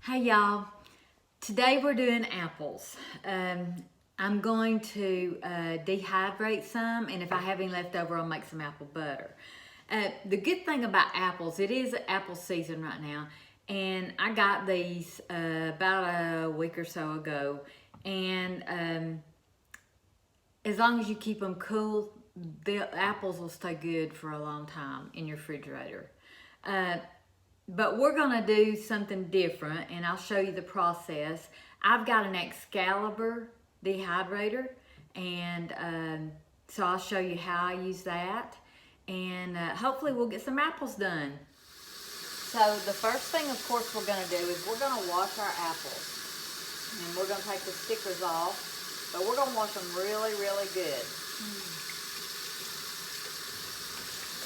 Hey y'all, today we're doing apples. I'm going to dehydrate some, and if I have any left over, I'll make some apple butter. The good thing about apples, it is apple season right now, and I got these about a week or so ago, and as long as you keep them cool, the apples will stay good for a long time in your refrigerator. But we're gonna do something different, and I'll show you the process. I've got an Excalibur Dehydrator, and so I'll show you how I use that, and hopefully we'll get some apples done. So the first thing, of course, we're gonna do is we're gonna wash our apples, and we're gonna take the stickers off, but we're gonna wash them really, really good.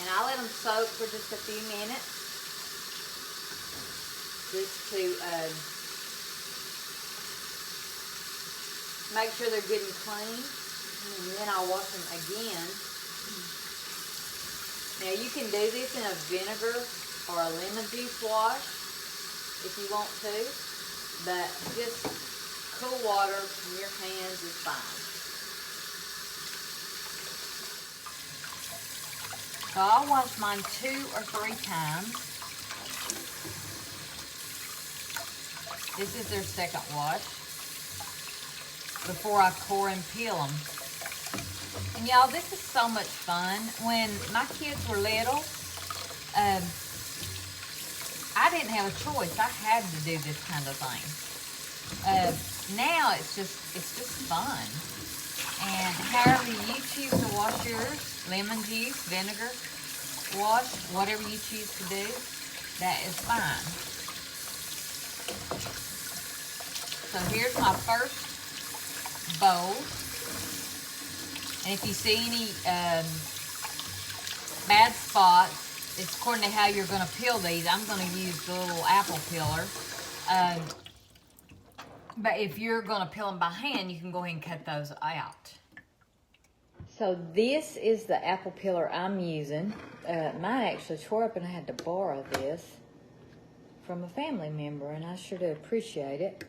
And I let them soak for just a few minutes, just to make sure they're good and clean, and then I'll wash them again. Now you can do this in a vinegar or a lemon juice wash if you want to, but just cool water from your hands is fine. So I'll wash mine 2 or 3 times. This is their second wash before I core and peel them. And y'all, this is so much fun. When my kids were little, I didn't have a choice. I had to do this kind of thing. Now it's just fun. And however you choose to wash yours, lemon juice, vinegar, wash, whatever you choose to do, that is fine. So here's my first bowl. And if you see any bad spots, it's according to how you're going to peel these. I'm going to use the little apple peeler. But if you're going to peel them by hand, you can go ahead and cut those out. So this is the apple peeler I'm using. Mine actually tore up and I had to borrow this from a family member, and I sure do appreciate it.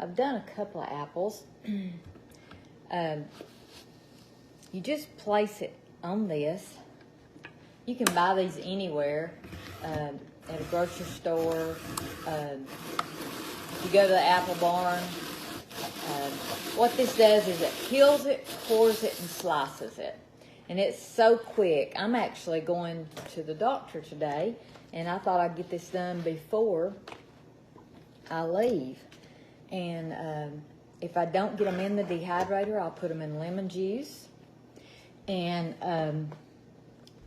I've done a couple of apples. You just place it on this. You can buy these anywhere, at a grocery store. You go to the apple barn. What this does is it peels it, cores it, and slices it. And it's so quick. I'm actually going to the doctor today, and I thought I'd get this done before I leave. And if I don't get them in the dehydrator, I'll put them in lemon juice and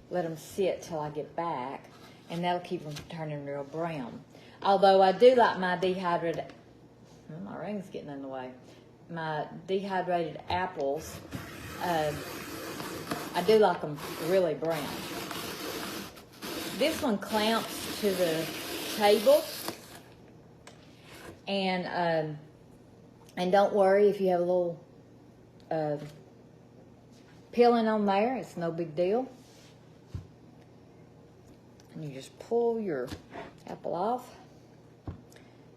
let them sit till I get back, and that'll keep them from turning real brown. Although I do like my dehydrated, well, my ring's getting in the way, my dehydrated apples, I do like them really brown. This one clamps to the table, and don't worry if you have a little peeling on there, it's no big deal. And you just pull your apple off,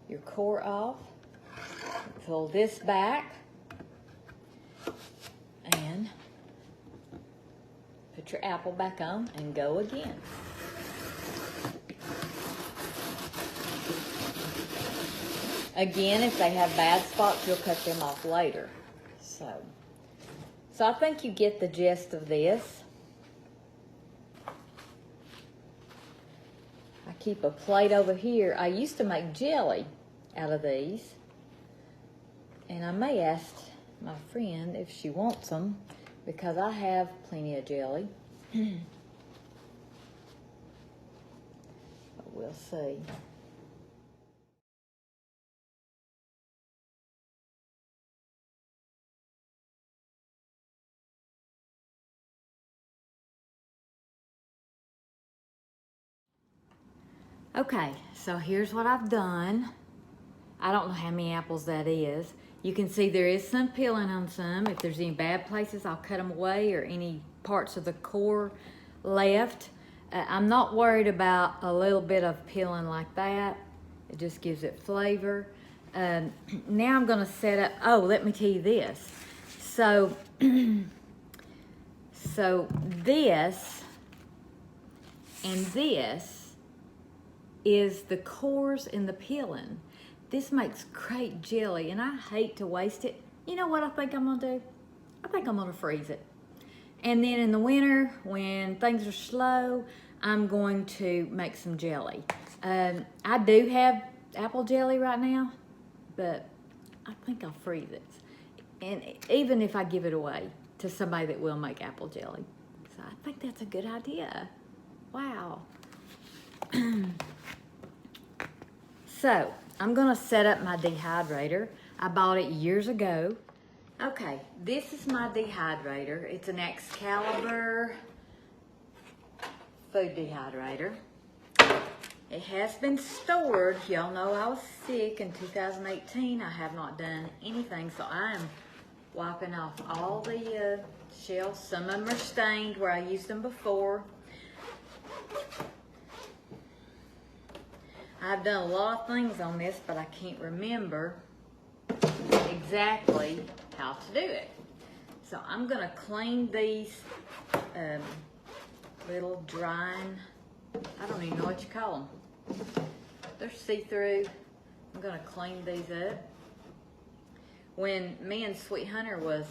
your core off, pull this back, and put your apple back on and go again. Again, if they have bad spots, you'll cut them off later. So I think you get the gist of this. I keep a plate over here. I used to make jelly out of these, and I may ask my friend if she wants them, because I have plenty of jelly. But we'll see. Okay, so here's what I've done. I don't know how many apples that is. You can see there is some peeling on some. If there's any bad places, I'll cut them away, or any parts of the core left. I'm not worried about a little bit of peeling like that. It just gives it flavor. Now I'm gonna set up, oh, let me tell you this. So, so this and this is the cores and the peeling. This makes great jelly, and I hate to waste it. You know what I think I'm gonna do? I think I'm gonna freeze it. And then in the winter, when things are slow, I'm going to make some jelly. I do have apple jelly right now, but I think I'll freeze it. And even if I give it away to somebody that will make apple jelly. So I think that's a good idea. Wow. So I'm gonna set up my dehydrator. I bought it years ago. Okay, this is my dehydrator. It's an Excalibur food dehydrator. It has been stored. Y'all know I was sick in 2018. I have not done anything, so I am wiping off all the shells. Some of them are stained where I used them before. I've done a lot of things on this, but I can't remember exactly how to do it. So I'm gonna clean these little drying, I don't even know what you call them. They're see-through. I'm gonna clean these up. When me and Sweet Hunter was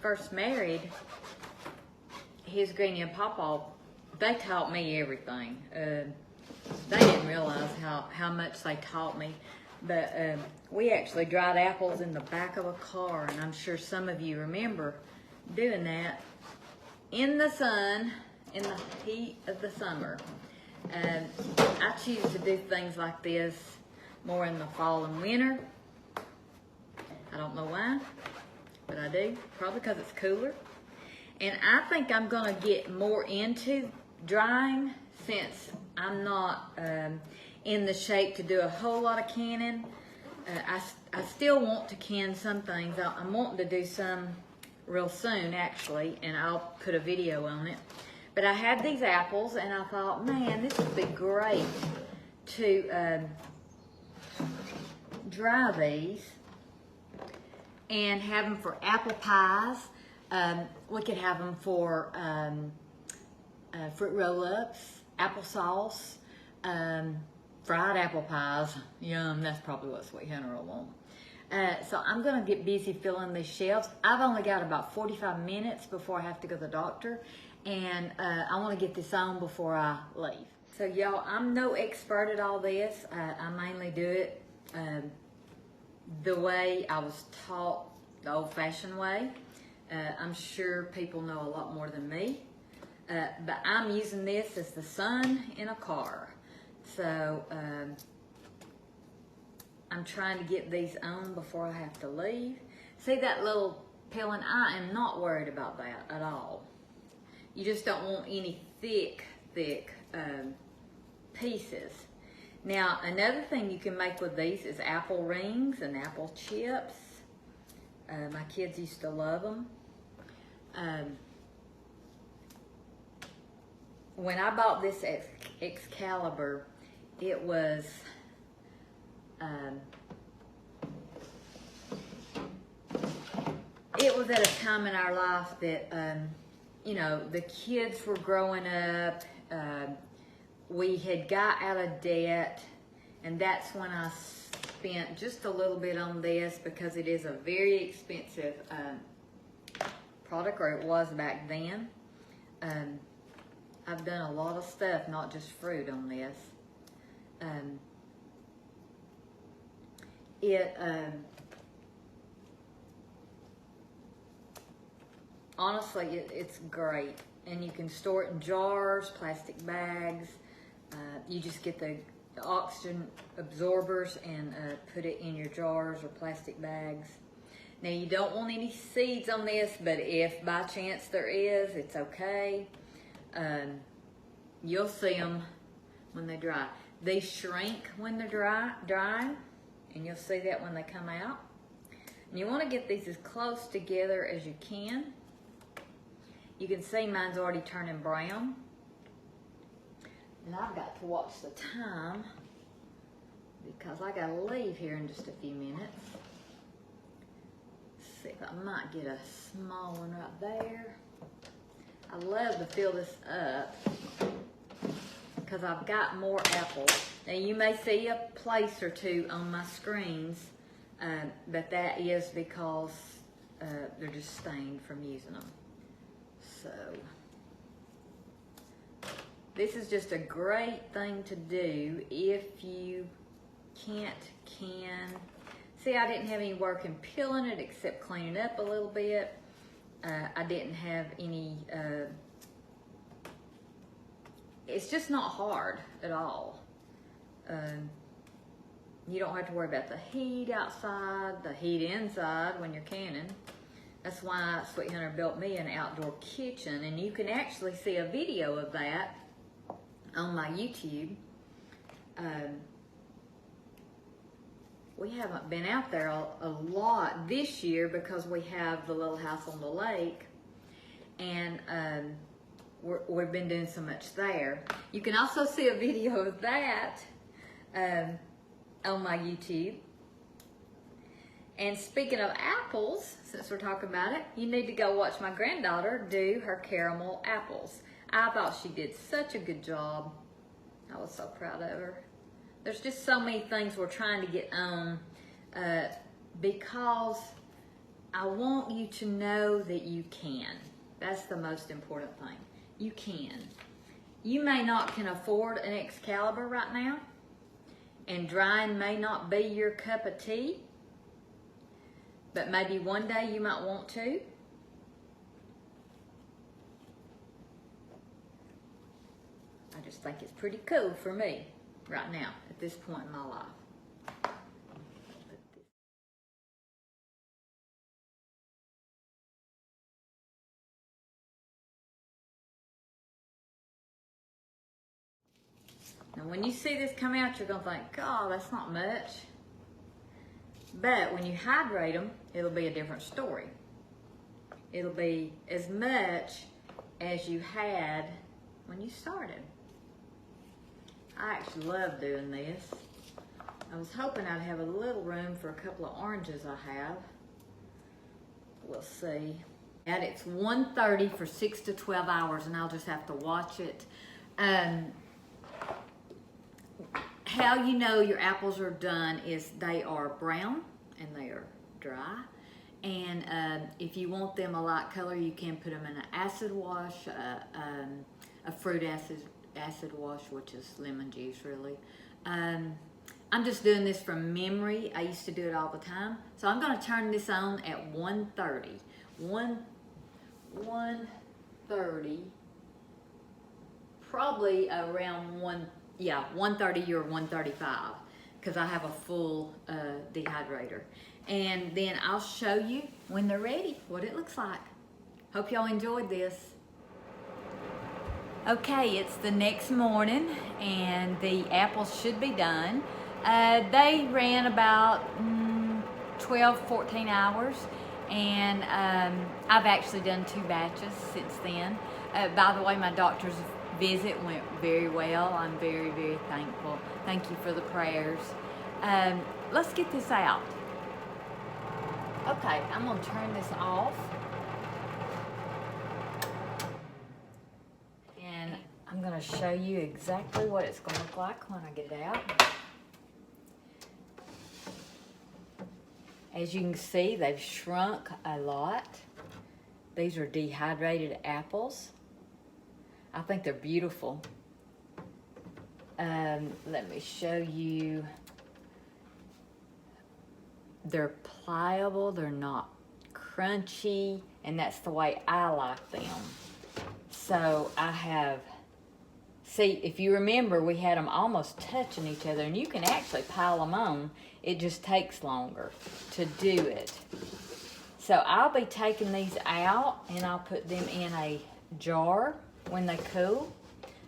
first married, his granny and papa, they taught me everything. They didn't realize how much they taught me. But we actually dried apples in the back of a car, and I'm sure some of you remember doing that in the sun, in the heat of the summer. I choose to do things like this more in the fall and winter. I don't know why, but I do. Probably because it's cooler. And I think I'm gonna get more into drying since I'm not in the shape to do a whole lot of canning. I still want to can some things. I'm wanting to do some real soon, actually, and I'll put a video on it. But I had these apples, and I thought, man, this would be great to dry these and have them for apple pies. We could have them for fruit roll-ups, applesauce, fried apple pies. Yum, that's probably what Sweet Hunter will want. So I'm gonna get busy filling these shelves. I've only got about 45 minutes before I have to go to the doctor, and I wanna get this on before I leave. So y'all, I'm no expert at all this. I mainly do it the way I was taught, the old-fashioned way. I'm sure people know a lot more than me. But I'm using this as the sun in a car. So I'm trying to get these on before I have to leave. See that little peeling? I am not worried about that at all. You just don't want any thick pieces. Now, another thing you can make with these is apple rings and apple chips. My kids used to love them. When I bought this Excalibur, it was at a time in our life that you know, the kids were growing up. We had got out of debt, and that's when I spent just a little bit on this because it is a very expensive product, or it was back then. I've done a lot of stuff, not just fruit, on this. Honestly, it's great, and you can store it in jars, plastic bags. You just get the oxygen absorbers and put it in your jars or plastic bags. Now, you don't want any seeds on this, but if by chance there is, it's okay. You'll see them when they dry. They shrink when they're dry, and you'll see that when they come out. And you want to get these as close together as you can. You can see mine's already turning brown. And I've got to watch the time because I gotta leave here in just a few minutes. Let's see if I might get a small one right there. I love to fill this up because I've got more apples. Now you may see a place or two on my screens, but that is because they're just stained from using them. So this is just a great thing to do if you can't can. See, I didn't have any work in peeling it except cleaning up a little bit. I didn't have any, it's just not hard at all. You don't have to worry about the heat outside, the heat inside when you're canning. That's why Sweet Hunter built me an outdoor kitchen, and you can actually see a video of that on my YouTube. We haven't been out there a lot this year because we have the little house on the lake, and we've been doing so much there. You can also see a video of that on my YouTube. And speaking of apples, since we're talking about it, you need to go watch my granddaughter do her caramel apples. I thought she did such a good job. I was so proud of her. There's just so many things we're trying to get on because I want you to know that you can. That's the most important thing. You can. You may not can afford an Excalibur right now, and drying may not be your cup of tea, but maybe one day you might want to. I just think it's pretty cool for me right now at this point in my life. Now when you see this come out, you're gonna think, oh, that's not much. But when you hydrate them, it'll be a different story. It'll be as much as you had when you started. I actually love doing this. I was hoping I'd have a little room for a couple of oranges I have. We'll see. And it's 1:30 for 6 to 12 hours, and I'll just have to watch it. How you know your apples are done is they are brown and they are dry. And if you want them a light color, you can put them in an acid wash, a fruit acid wash, which is lemon juice really. I'm just doing this from memory. I used to do it all the time. So I'm gonna turn this on at 1:30. 1:30, probably around 1:30 or 1:35, because I have a full dehydrator. And then I'll show you when they're ready, what it looks like. Hope y'all enjoyed this. Okay, it's the next morning and the apples should be done. They ran about 12, 14 hours, and I've actually done 2 batches since then. By the way, my doctor's visit went very well. I'm very, very thankful. Thank you for the prayers. Let's get this out. Okay, I'm gonna turn this off. And I'm gonna show you exactly what it's gonna look like when I get it out. As you can see, they've shrunk a lot. These are dehydrated apples. I think they're beautiful. Let me show you. They're pliable, they're not crunchy, and that's the way I like them. So I have, see, if you remember, we had them almost touching each other, and you can actually pile them on. It just takes longer to do it. So I'll be taking these out, and I'll put them in a jar when they cool.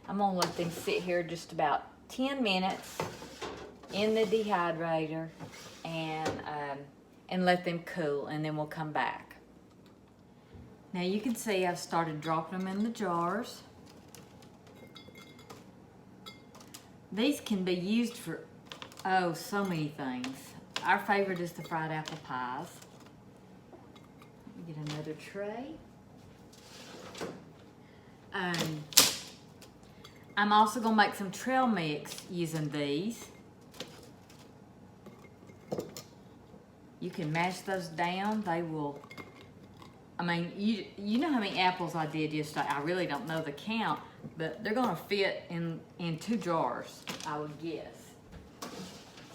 I'm gonna let them sit here just about 10 minutes in the dehydrator and let them cool, and then we'll come back. Now you can see I've started dropping them in the jars. These can be used for Oh, so many things. Our favorite is the fried apple pies. Let me get another tray. I'm also gonna make some trail mix using these. You can mash those down. They will, I mean, you know how many apples I did yesterday. I really don't know the count, but they're gonna fit in 2 jars, I would guess.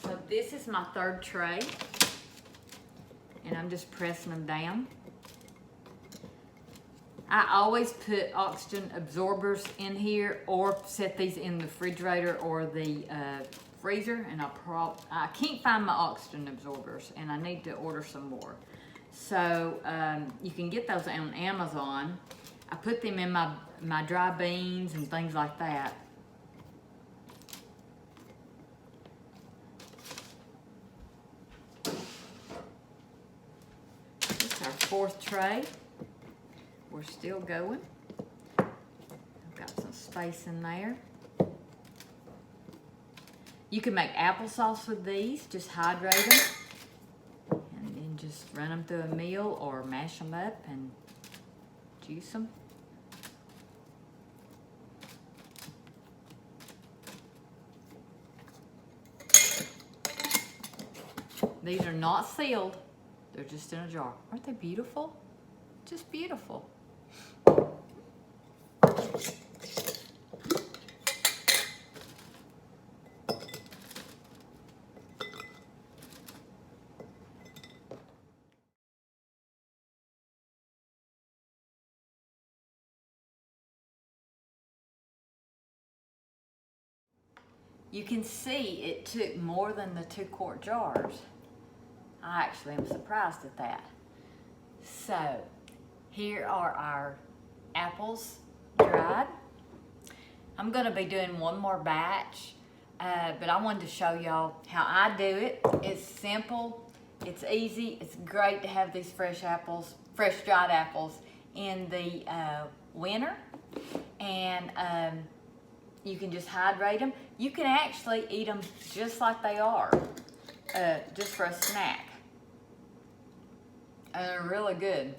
So this is my 3rd tray, and I'm just pressing them down. I always put oxygen absorbers in here or set these in the refrigerator or the freezer, and I can't find my oxygen absorbers, and I need to order some more. So you can get those on Amazon. I put them in my dry beans and things like that. This is our 4th tray. We're still going. I've got some space in there. You can make applesauce with these. Just hydrate them. And then just run them through a mill or mash them up and juice them. These are not sealed. They're just in a jar. Aren't they beautiful? Just beautiful. You can see it took more than the 2-quart jars. I actually am surprised at that. So, here are our apples dried. I'm gonna be doing one more batch, but I wanted to show y'all how I do it. It's simple, it's easy, it's great to have these fresh dried apples in the winter. And you can just hydrate them. You can actually eat them just like they are, just for a snack. And they're really good.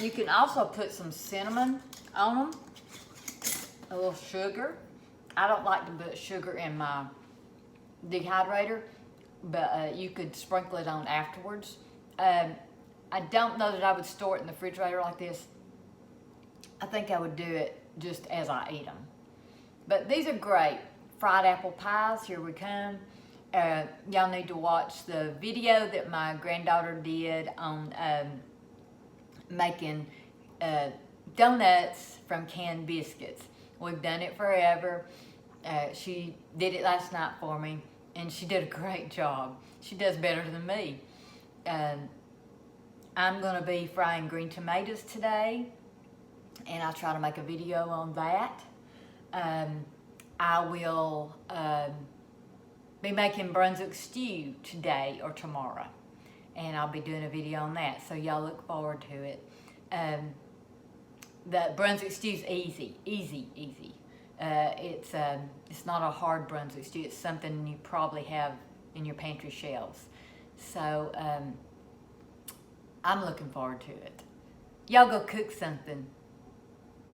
You can also put some cinnamon on them, a little sugar. I don't like to put sugar in my dehydrator, but you could sprinkle it on afterwards. I don't know that I would store it in the refrigerator like this. I think I would do it just as I eat them. But these are great. Fried apple pies, here we come. Y'all need to watch the video that my granddaughter did on making donuts from canned biscuits. We've done it forever. She did it last night for me, and she did a great job. She does better than me. I'm gonna be frying green tomatoes today, and I'll try to make a video on that. I will be making Brunswick stew today or tomorrow, and I'll be doing a video on that, so y'all look forward to it. The Brunswick stew's easy. It's not a hard Brunswick stew. It's something you probably have in your pantry shelves. So I'm looking forward to it. Y'all go cook something.